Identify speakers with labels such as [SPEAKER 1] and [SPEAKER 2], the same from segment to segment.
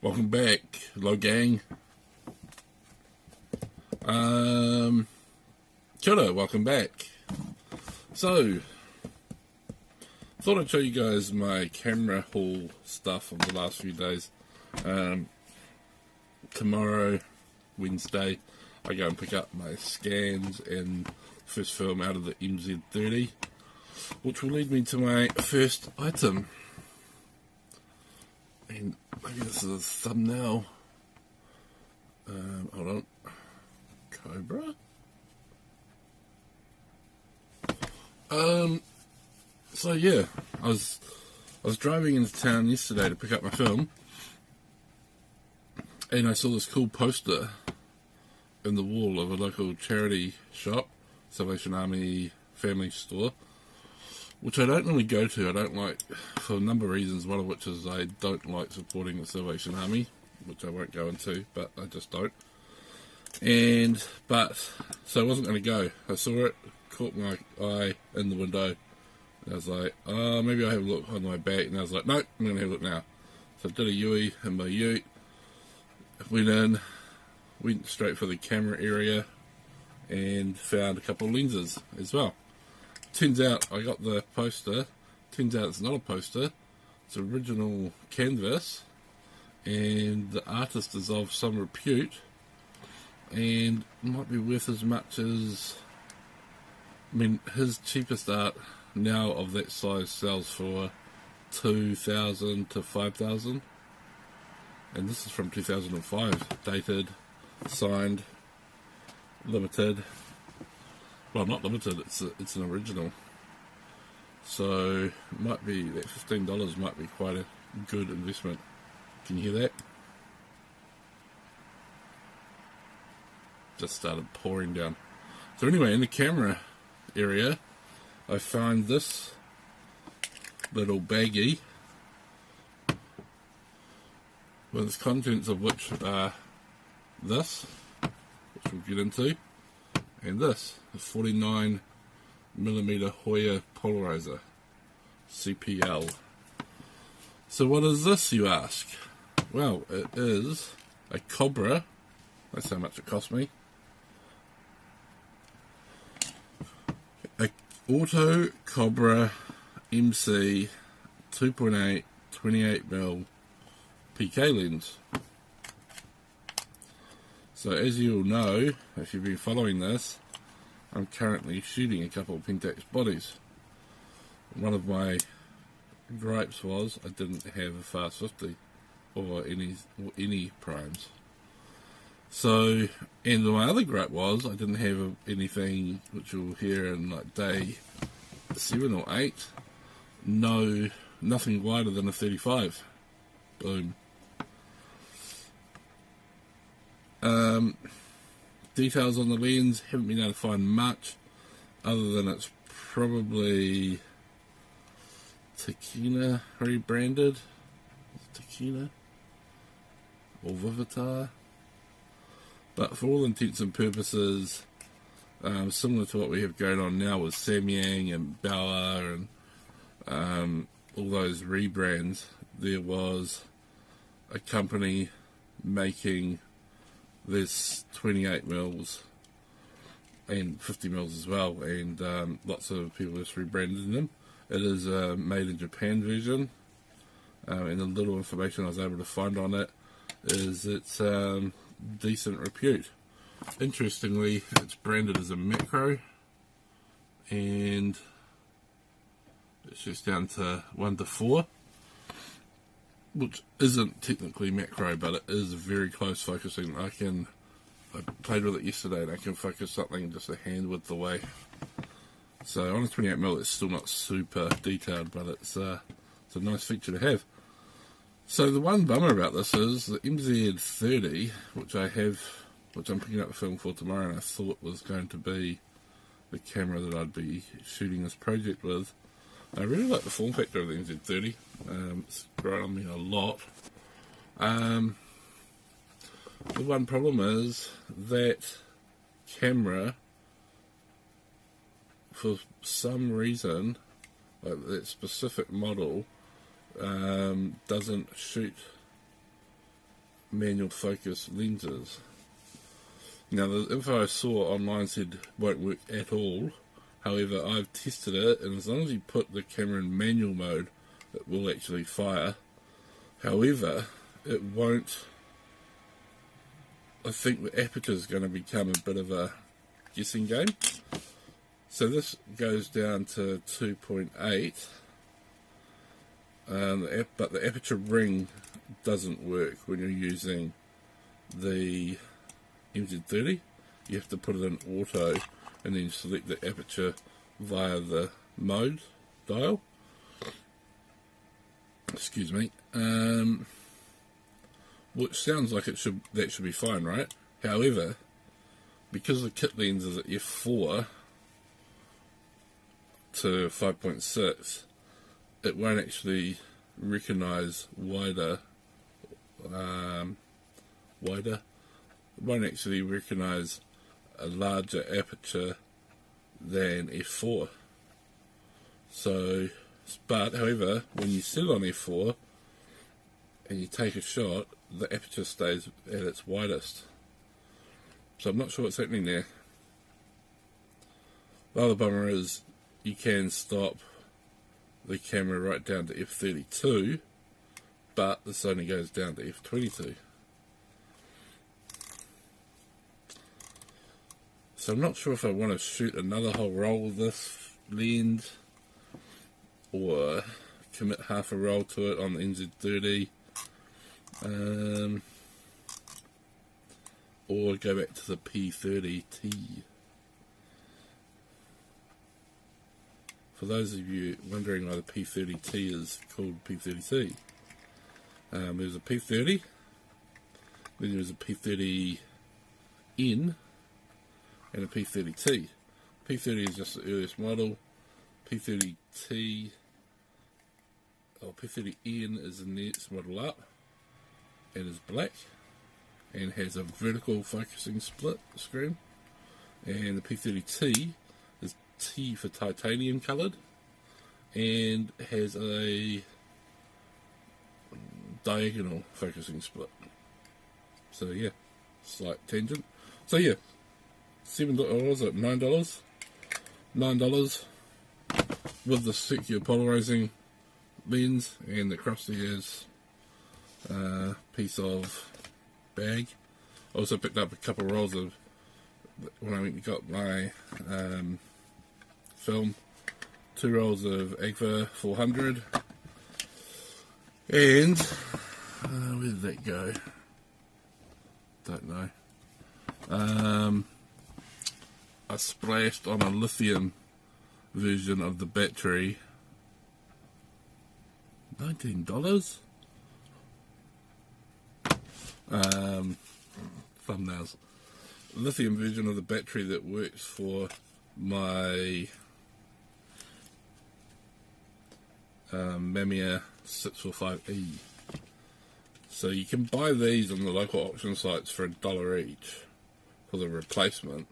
[SPEAKER 1] Welcome back, hello gang. Kia ora, welcome back. So, thought I'd show you guys my camera haul stuff of the last few days. Tomorrow, Wednesday, I go and pick up my scans and first film out of the MZ30, which will lead me to my first item. And maybe this is a thumbnail. Hold on. Cobra? So yeah, I was driving into town yesterday to pick up my film, and I saw this cool poster in the wall of a local charity shop, Salvation Army family store, which I don't really go to. I don't like, for a number of reasons, one of which is I don't like supporting the Salvation Army, which I won't go into, but I just don't. So I wasn't going to go. I saw it, caught my eye in the window, and I was like, oh, maybe I'll have a look on the way back, and I was like, nope, I'm going to have a look now. So I did a Yui in my ute, went straight for the camera area, and found a couple of lenses as well. Turns out I got the poster. Turns out it's not a poster. It's original canvas, and the artist is of some repute, and might be worth as much as, I mean, his cheapest art now of that size sells for $2,000 to $5,000, and this is from 2005, dated, signed, limited. Well, not limited, it's an original. So, might be, that $15 might be quite a good investment. Can you hear that? Just started pouring down. So anyway, in the camera area, I find this little baggie, with its contents of which are this, which we'll get into, and this, a 49mm Hoya polarizer, CPL. So what is this, you ask? Well, it is a Cobra. That's how much it cost me. A Auto Cobra MC 2.8 28mm PK lens. So as you all know, if you've been following this, I'm currently shooting a couple of Pentax bodies. One of my gripes was I didn't have a fast 50 or any primes. So, and my other gripe was I didn't have anything, which you'll hear in like day 7 or 8, nothing wider than a 35. Boom. Details on the lens, haven't been able to find much, other than it's probably Takina rebranded, Takina, or Vivitar. But for all intents and purposes, similar to what we have going on now with Samyang and Bauer and all those rebrands, there was a company making this 28mm and 50mm as well, and lots of people just rebranded them. It is a made in Japan version, and the little information I was able to find on it is it's decent repute. Interestingly, it's branded as a macro, and it's just down to 1 to 4, which isn't technically macro, but it is very close focusing. I played with it yesterday and I can focus something just a hand width away. So on a 28mm it's still not super detailed, but it's a nice feature to have. So the one bummer about this is the MZ30, which I'm picking up the film for tomorrow, and I thought was going to be the camera that I'd be shooting this project with. I really like the form factor of the MZ30. It's grown on me a lot. The one problem is that camera, for some reason, like that specific model, doesn't shoot manual focus lenses. Now the info I saw online said won't work at all. However, I've tested it, and as long as you put the camera in manual mode, it will actually fire. However, it won't. I think the aperture is going to become a bit of a guessing game. So this goes down to 2.8, but the aperture ring doesn't work when you're using the MZ30. You have to put it in auto and then select the aperture via the mode dial. Excuse me. Which sounds like that should be fine, right? However, because the kit lens is at f4 to 5.6, it won't actually recognise wider. It won't actually recognise a larger aperture than f4. So, but however, when you set it on f4 and you take a shot, the aperture stays at its widest. So I'm not sure what's happening there. The other bummer is you can stop the camera right down to f32, but this only goes down to f22. So I'm not sure if I want to shoot another whole roll of this lens or commit half a roll to it on the NZ30, or go back to the P30T. For those of you wondering why the P30T is called P30T, there's a P30, then there's a P30N, and a P30T. P30 is just the earliest model. P30T, or P30N is the next model up, and is black, and has a vertical focusing split screen. And the P30T is T for titanium coloured, and has a diagonal focusing split. So yeah, slight tangent. So yeah, $7, $9 with the circular polarizing lens and the crusty piece of bag. I also picked up a couple of rolls of, when I went and got my film, 2 rolls of Agfa 400, and where did that go? Don't know. I splashed on a lithium version of the battery, $19. Thumbnails. Lithium version of the battery that works for my Mamiya 645E. So you can buy these on the local auction sites for $1 each for the replacement.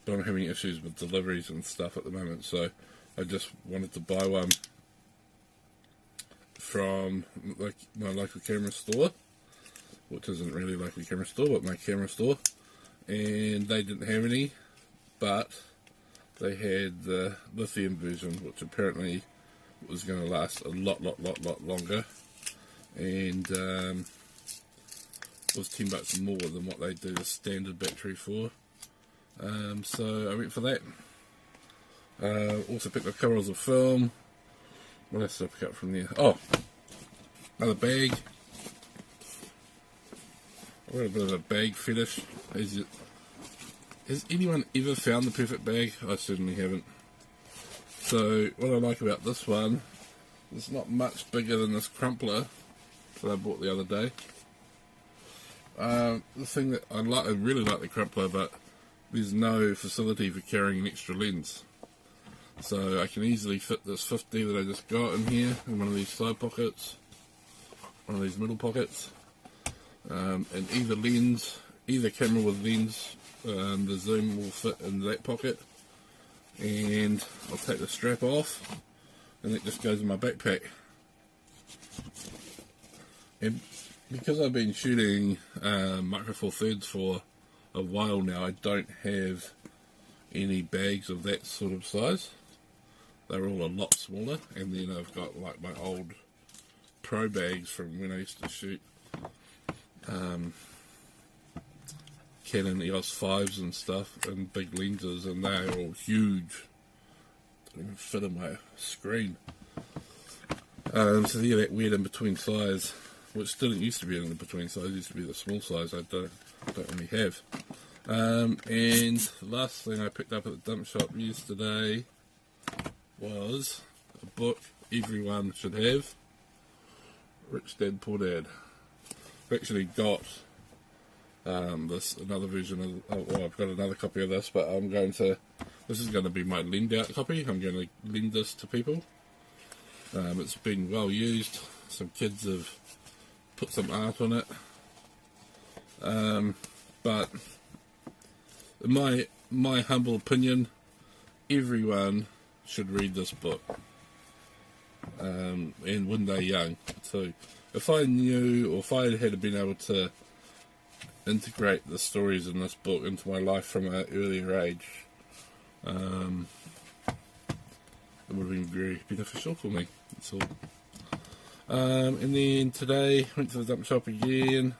[SPEAKER 1] But I'm having issues with deliveries and stuff at the moment, so I just wanted to buy one from like my local camera store, which isn't really a local camera store, but my camera store, and they didn't have any, but they had the lithium version, which apparently was going to last a lot longer, and was $10 more than what they do the standard battery for. So I went for that. Also picked up covers of film. What else did I pick up from there? Oh, another bag. I've got a bit of a bag fetish. Has anyone ever found the perfect bag? I certainly haven't. So what I like about this one, it's not much bigger than this crumpler that I bought the other day. The thing that I really like the crumpler, but there's no facility for carrying an extra lens. So I can easily fit this 50 that I just got in here, in one of these side pockets, one of these middle pockets, and either camera with lens, the zoom will fit in that pocket, and I'll take the strap off, and that just goes in my backpack. And because I've been shooting Micro Four Thirds for a while now, I don't have any bags of that sort of size. They're all a lot smaller, and then I've got like my old pro bags from when I used to shoot Canon EOS 5s and stuff, and big lenses, and they're all huge. Don't even fit in my screen. So yeah, that weird in between size, which didn't used to be an in between size, used to be the small size I don't really have. And the last thing I picked up at the dump shop yesterday was a book everyone should have, Rich Dad Poor Dad. I've actually got another version of, well, I've got another copy of this, but this is going to be my lend out copy. I'm going to lend this to people. It's been well used. Some kids have put some art on it. But in my humble opinion, everyone should read this book. And when they're young too. If I knew, or if I had been able to integrate the stories in this book into my life from an earlier age, it would have been very beneficial for me. That's all. And then today went to the dump shop again,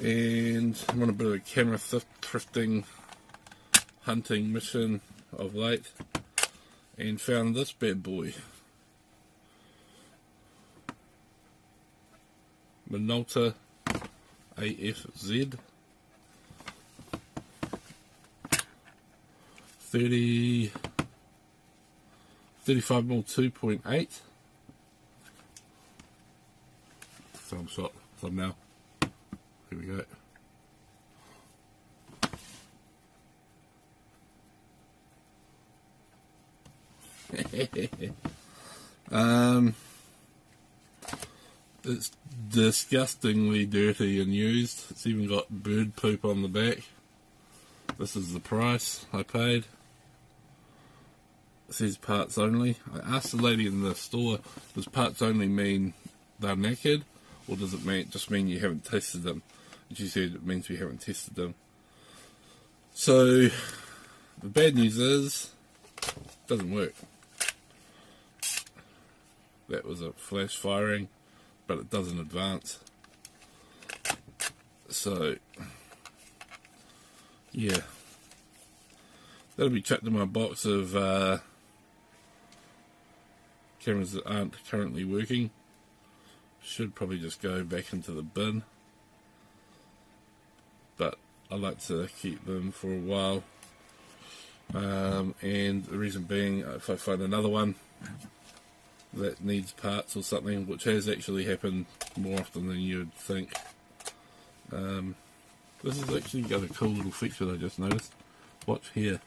[SPEAKER 1] and I'm on a bit of a camera thrifting hunting mission of late, and found this bad boy, Minolta AFZ 35mm 2.8 thumb shot, thumbnail. Here we go. It's disgustingly dirty and used. It's even got bird poop on the back. This is the price I paid. It says parts only. I asked the lady in the store, does parts only mean they're naked, or does it just mean you haven't tested them? And she said it means we haven't tested them. So the bad news is it doesn't work. That was a flash firing, but it doesn't advance. So yeah, that'll be chucked in my box of cameras that aren't currently working. Should probably just go back into the bin, but I like to keep them for a while, and the reason being, if I find another one that needs parts or something, which has actually happened more often than you'd think. This has actually got a cool little feature that I just noticed. Watch here.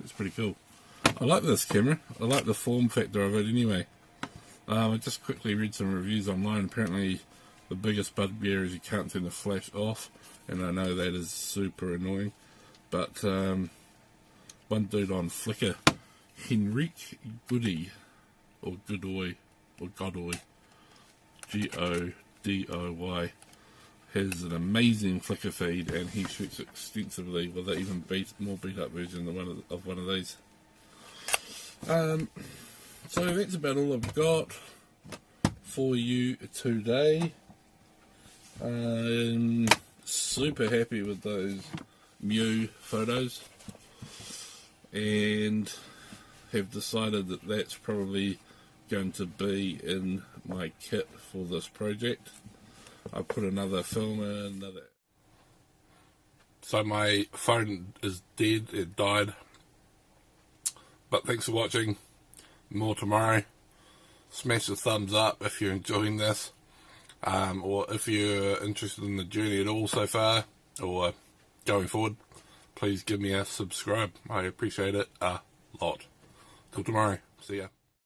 [SPEAKER 1] It's pretty cool. I like this camera. I like the form factor of it anyway. I just quickly read some reviews online. Apparently the biggest bugbear is you can't turn the flash off, and I know that is super annoying, but one dude on Flickr, Henrique Goody, or Godoy, or Godoy, Godoy, has an amazing Flickr feed, and he shoots extensively with an even more beat up version of one of these. So that's about all I've got for you today. I'm super happy with those Mew photos, and have decided that that's probably going to be in my kit for this project. I put another film in, so my phone is dead, it died. But thanks for watching. More tomorrow. Smash the thumbs up if you're enjoying this, or if you're interested in the journey at all so far, or going forward, please give me a subscribe. I appreciate it a lot. Till tomorrow. See ya.